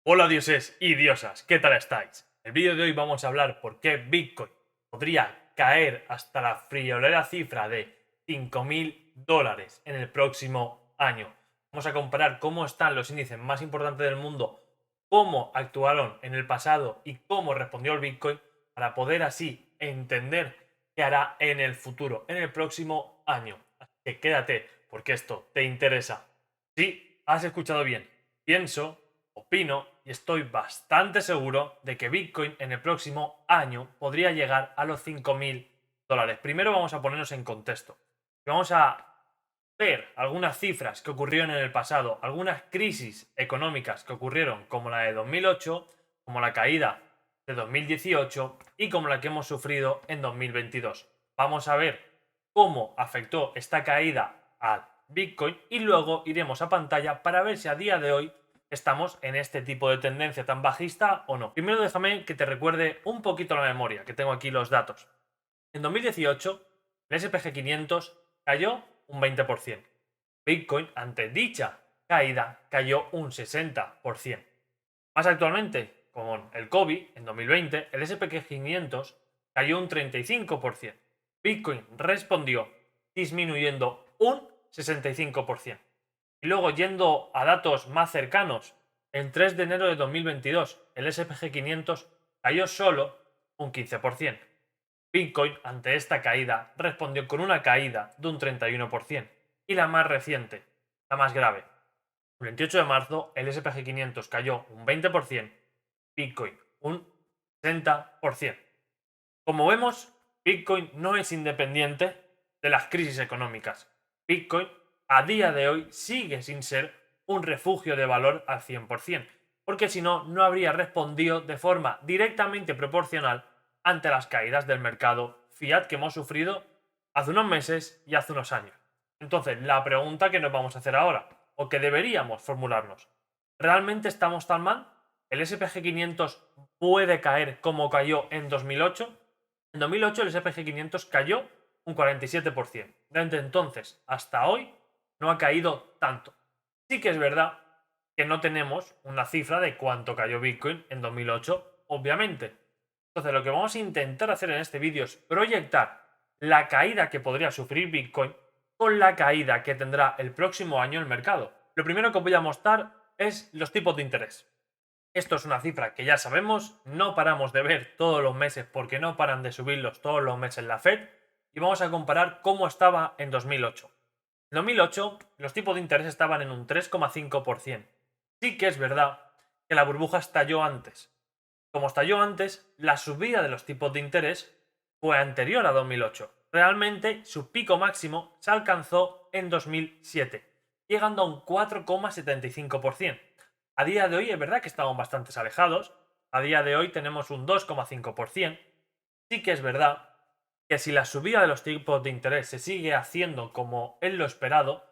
Hola dioses y diosas, ¿qué tal estáis? En el vídeo de hoy vamos a hablar por qué Bitcoin podría caer hasta la friolera cifra de $5.000 en el próximo año. Vamos a comparar cómo están los índices más importantes del mundo, cómo actuaron en el pasado y cómo respondió el Bitcoin para poder así entender qué hará en el futuro, en el próximo año. Así que quédate porque esto te interesa. Sí, has escuchado bien. Pienso, opino y estoy bastante seguro de que Bitcoin en el próximo año podría llegar a los $5.000. Primero vamos a ponernos en contexto. Vamos a ver algunas cifras que ocurrieron en el pasado, algunas crisis económicas que ocurrieron, como la de 2008, como la caída de 2018 y como la que hemos sufrido en 2022. Vamos a ver cómo afectó esta caída al Bitcoin y luego iremos a pantalla para ver si a día de hoy estamos en este tipo de tendencia tan bajista o no. Primero déjame que te recuerde un poquito la memoria, que tengo aquí los datos. En 2018, el S&P 500 cayó un 20%. Bitcoin, ante dicha caída, cayó un 60%. Más actualmente, con el COVID, en 2020, el S&P 500 cayó un 35%. Bitcoin respondió disminuyendo un 65%. Y luego, yendo a datos más cercanos, el 3 de enero de 2022, el S&P 500 cayó solo un 15%. Bitcoin, ante esta caída, respondió con una caída de un 31%. Y la más reciente, la más grave. El 28 de marzo, el S&P 500 cayó un 20%, Bitcoin un 60%. Como vemos, Bitcoin no es independiente de las crisis económicas. Bitcoin, a día de hoy, sigue sin ser un refugio de valor al 100%, porque si no, no habría respondido de forma directamente proporcional ante las caídas del mercado fiat que hemos sufrido hace unos meses y hace unos años. Entonces, la pregunta que nos vamos a hacer ahora, o que deberíamos formularnos, ¿realmente estamos tan mal? ¿El S&P 500 puede caer como cayó en 2008? En 2008 el S&P 500 cayó un 47%. Desde entonces hasta hoy no ha caído tanto. Sí que es verdad que no tenemos una cifra de cuánto cayó Bitcoin en 2008, obviamente. Entonces lo que vamos a intentar hacer en este vídeo es proyectar la caída que podría sufrir Bitcoin con la caída que tendrá el próximo año el mercado. Lo primero que os voy a mostrar es los tipos de interés. Esto es una cifra que ya sabemos, no paramos de ver todos los meses porque no paran de subirlos todos los meses la Fed y vamos a comparar cómo estaba en 2008. En 2008 los tipos de interés estaban en un 3,5%. Sí que es verdad que la burbuja estalló antes. Como estalló antes, la subida de los tipos de interés fue anterior a 2008. Realmente su pico máximo se alcanzó en 2007, llegando a un 4,75%. A día de hoy es verdad que estamos bastante alejados. A día de hoy tenemos un 2,5%. Sí que es verdad que si la subida de los tipos de interés se sigue haciendo como es lo esperado,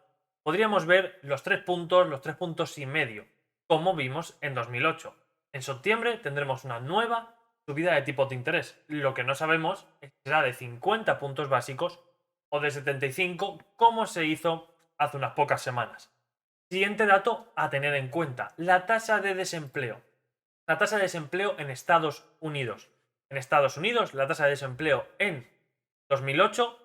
podríamos ver los 3 puntos y medio, como vimos en 2008. En septiembre tendremos una nueva subida de tipos de interés. Lo que no sabemos es si será de 50 puntos básicos o de 75, como se hizo hace unas pocas semanas. Siguiente dato a tener en cuenta, la tasa de desempleo. La tasa de desempleo en Estados Unidos. En Estados Unidos, la tasa de desempleo en 2008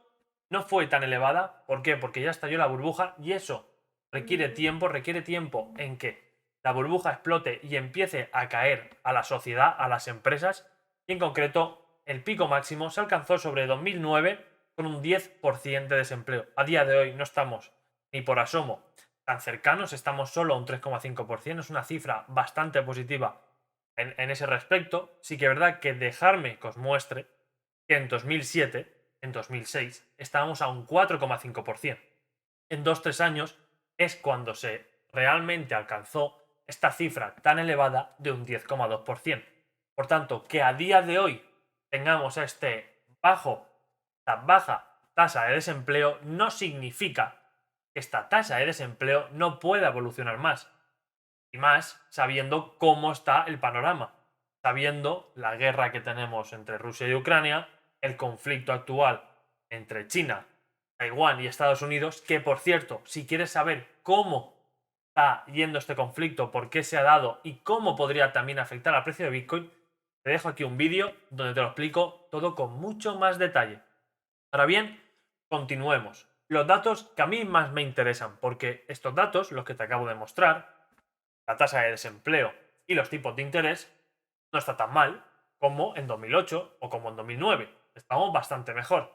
no fue tan elevada. ¿Por qué? Porque ya estalló la burbuja y eso requiere tiempo en que la burbuja explote y empiece a caer a la sociedad, a las empresas. Y en concreto, el pico máximo se alcanzó sobre 2009 con un 10% de desempleo. A día de hoy no estamos ni por asomo tan cercanos, estamos solo a un 3,5%, es una cifra bastante positiva en ese respecto. Sí que es verdad que dejarme que os muestre que en 2007, en 2006, estábamos a un 4,5%. En 2-3 años es cuando se realmente alcanzó esta cifra tan elevada de un 10,2%. Por tanto, que a día de hoy tengamos esta baja tasa de desempleo no significa que esta tasa de desempleo no pueda evolucionar más. Y más sabiendo cómo está el panorama, sabiendo la guerra que tenemos entre Rusia y Ucrania, el conflicto actual entre China, Taiwán y Estados Unidos, que por cierto, si quieres saber cómo está yendo este conflicto, por qué se ha dado y cómo podría también afectar al precio de Bitcoin, te dejo aquí un vídeo donde te lo explico todo con mucho más detalle. Ahora bien, continuemos. Los datos que a mí más me interesan, porque estos datos, los que te acabo de mostrar, la tasa de desempleo y los tipos de interés, no está tan mal como en 2008 o como en 2009. Estamos bastante mejor.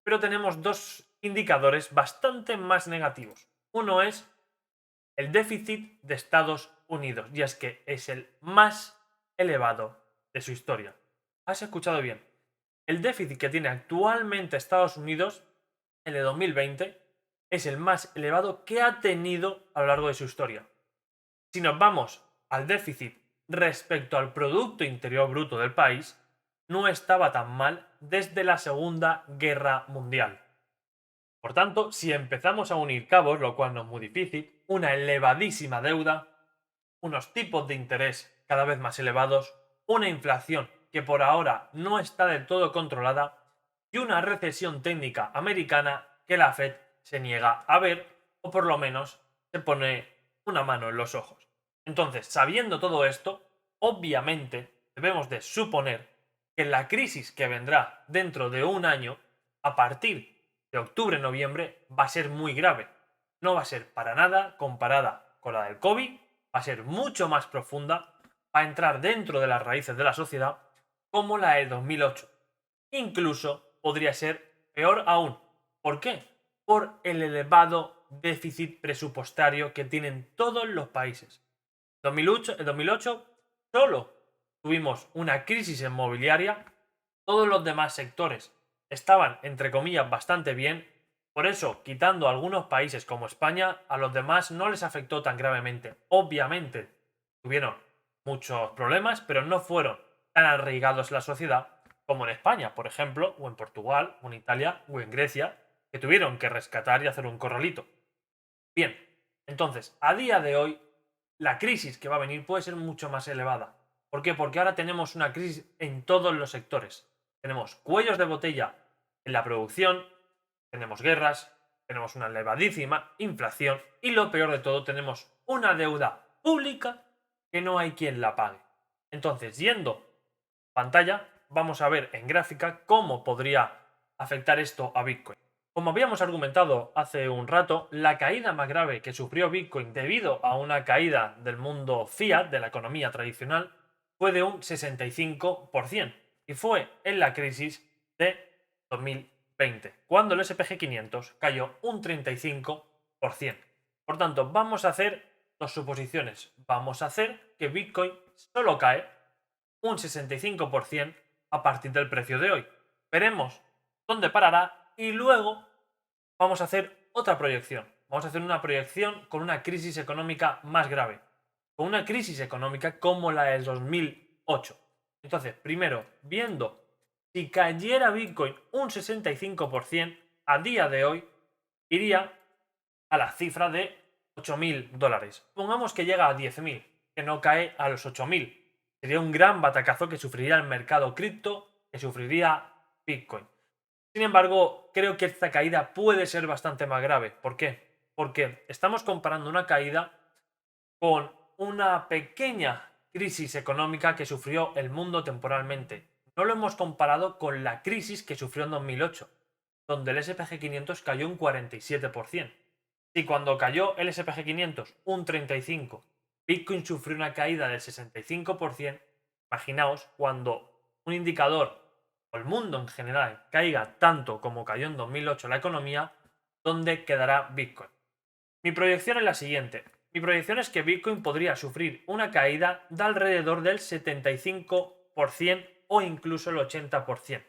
Pero tenemos dos indicadores bastante más negativos. Uno es el déficit de Estados Unidos, y es que es el más elevado de su historia. ¿Has escuchado bien? El déficit que tiene actualmente Estados Unidos, el de 2020, es el más elevado que ha tenido a lo largo de su historia. Si nos vamos al déficit respecto al Producto Interior Bruto del país, no estaba tan mal desde la Segunda Guerra Mundial. Por tanto, si empezamos a unir cabos, lo cual no es muy difícil, una elevadísima deuda, unos tipos de interés cada vez más elevados, una inflación que por ahora no está del todo controlada y una recesión técnica americana que la Fed se niega a ver o por lo menos se pone una mano en los ojos. Entonces, sabiendo todo esto, obviamente debemos de suponer que la crisis que vendrá dentro de un año, a partir de octubre-noviembre, va a ser muy grave. No va a ser para nada comparada con la del COVID, va a ser mucho más profunda, va a entrar dentro de las raíces de la sociedad como la de 2008. Incluso podría ser peor aún. ¿Por qué? Por el elevado déficit presupuestario que tienen todos los países. En 2008 solo tuvimos una crisis inmobiliaria, todos los demás sectores estaban, entre comillas, bastante bien. Por eso, quitando algunos países como España, a los demás no les afectó tan gravemente. Obviamente, tuvieron muchos problemas, pero no fueron tan arraigados en la sociedad como en España, por ejemplo, o en Portugal, o en Italia, o en Grecia, que tuvieron que rescatar y hacer un corralito. Bien, entonces, a día de hoy, la crisis que va a venir puede ser mucho más elevada. ¿Por qué? Porque ahora tenemos una crisis en todos los sectores. Tenemos cuellos de botella en la producción, tenemos guerras, tenemos una elevadísima inflación y lo peor de todo, tenemos una deuda pública que no hay quien la pague. Entonces, yendo a pantalla, vamos a ver en gráfica cómo podría afectar esto a Bitcoin. Como habíamos argumentado hace un rato, la caída más grave que sufrió Bitcoin debido a una caída del mundo fiat, de la economía tradicional, fue de un 65%. Y fue en la crisis de 2020, cuando el S&P 500 cayó un 35%. Por tanto, vamos a hacer dos suposiciones. Vamos a hacer que Bitcoin solo cae un 65% a partir del precio de hoy. Veremos dónde parará y luego vamos a hacer otra proyección. Vamos a hacer una proyección con una crisis económica más grave, con una crisis económica como la del 2008. Entonces, primero, viendo si cayera Bitcoin un 65%, a día de hoy iría a la cifra de $8.000. Pongamos que llega a 10.000, que no cae a los 8.000. Sería un gran batacazo que sufriría el mercado cripto, que sufriría Bitcoin. Sin embargo, creo que esta caída puede ser bastante más grave. ¿Por qué? Porque estamos comparando una caída con una pequeña crisis económica que sufrió el mundo temporalmente. No lo hemos comparado con la crisis que sufrió en 2008, donde el S&P 500 cayó un 47%. Si cuando cayó el S&P 500 un 35%, Bitcoin sufrió una caída del 65%, imaginaos cuando un indicador o el mundo en general caiga tanto como cayó en 2008 la economía, ¿dónde quedará Bitcoin? Mi proyección es la siguiente. Mi proyección es que Bitcoin podría sufrir una caída de alrededor del 75% o incluso el 80%,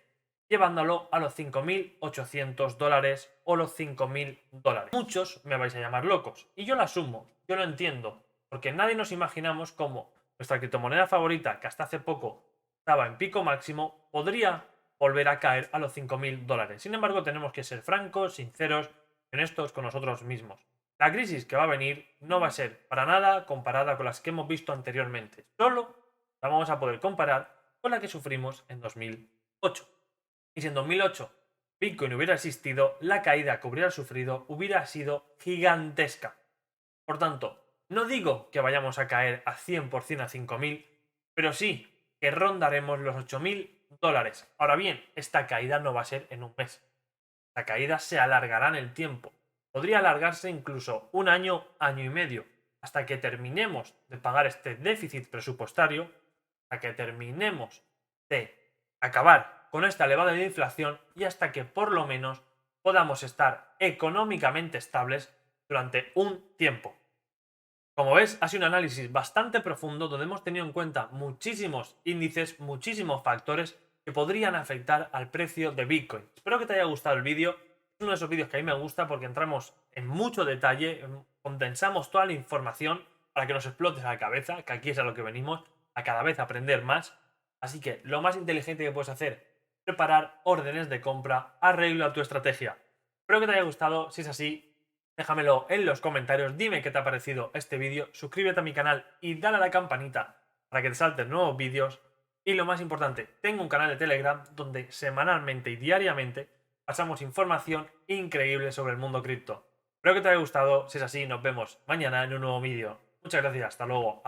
llevándolo a los $5.800 o los $5.000. Muchos me vais a llamar locos y yo lo asumo, yo lo entiendo, porque nadie nos imaginamos cómo nuestra criptomoneda favorita, que hasta hace poco estaba en pico máximo, podría volver a caer a los $5.000. Sin embargo, tenemos que ser francos, sinceros, honestos con nosotros mismos. La crisis que va a venir no va a ser para nada comparada con las que hemos visto anteriormente. Solo la vamos a poder comparar con la que sufrimos en 2008. Y si en 2008 Bitcoin hubiera existido, la caída que hubiera sufrido hubiera sido gigantesca. Por tanto, No digo que vayamos a caer a 100% a 5.000, pero sí que rondaremos los 8.000 dólares. Ahora bien, esta caída no va a ser en un mes. La caída se alargará en el tiempo. Podría alargarse incluso un año, año y medio, hasta que terminemos de pagar este déficit presupuestario, hasta que terminemos de acabar con esta elevada inflación y hasta que por lo menos podamos estar económicamente estables durante un tiempo. Como ves, ha sido un análisis bastante profundo donde hemos tenido en cuenta muchísimos índices, muchísimos factores que podrían afectar al precio de Bitcoin. Espero que te haya gustado el vídeo. Es uno de esos vídeos que a mí me gusta porque entramos en mucho detalle, condensamos toda la información para que nos explote la cabeza, que aquí es a lo que venimos, a cada vez aprender más. Así que lo más inteligente que puedes hacer es preparar órdenes de compra, arreglo a tu estrategia. Espero que te haya gustado. Si es así, déjamelo en los comentarios, dime qué te ha parecido este vídeo, suscríbete a mi canal y dale a la campanita para que te salten nuevos vídeos. Y lo más importante, tengo un canal de Telegram donde semanalmente y diariamente pasamos información increíble sobre el mundo cripto. Espero que te haya gustado, si es así nos vemos mañana en un nuevo vídeo. Muchas gracias, hasta luego.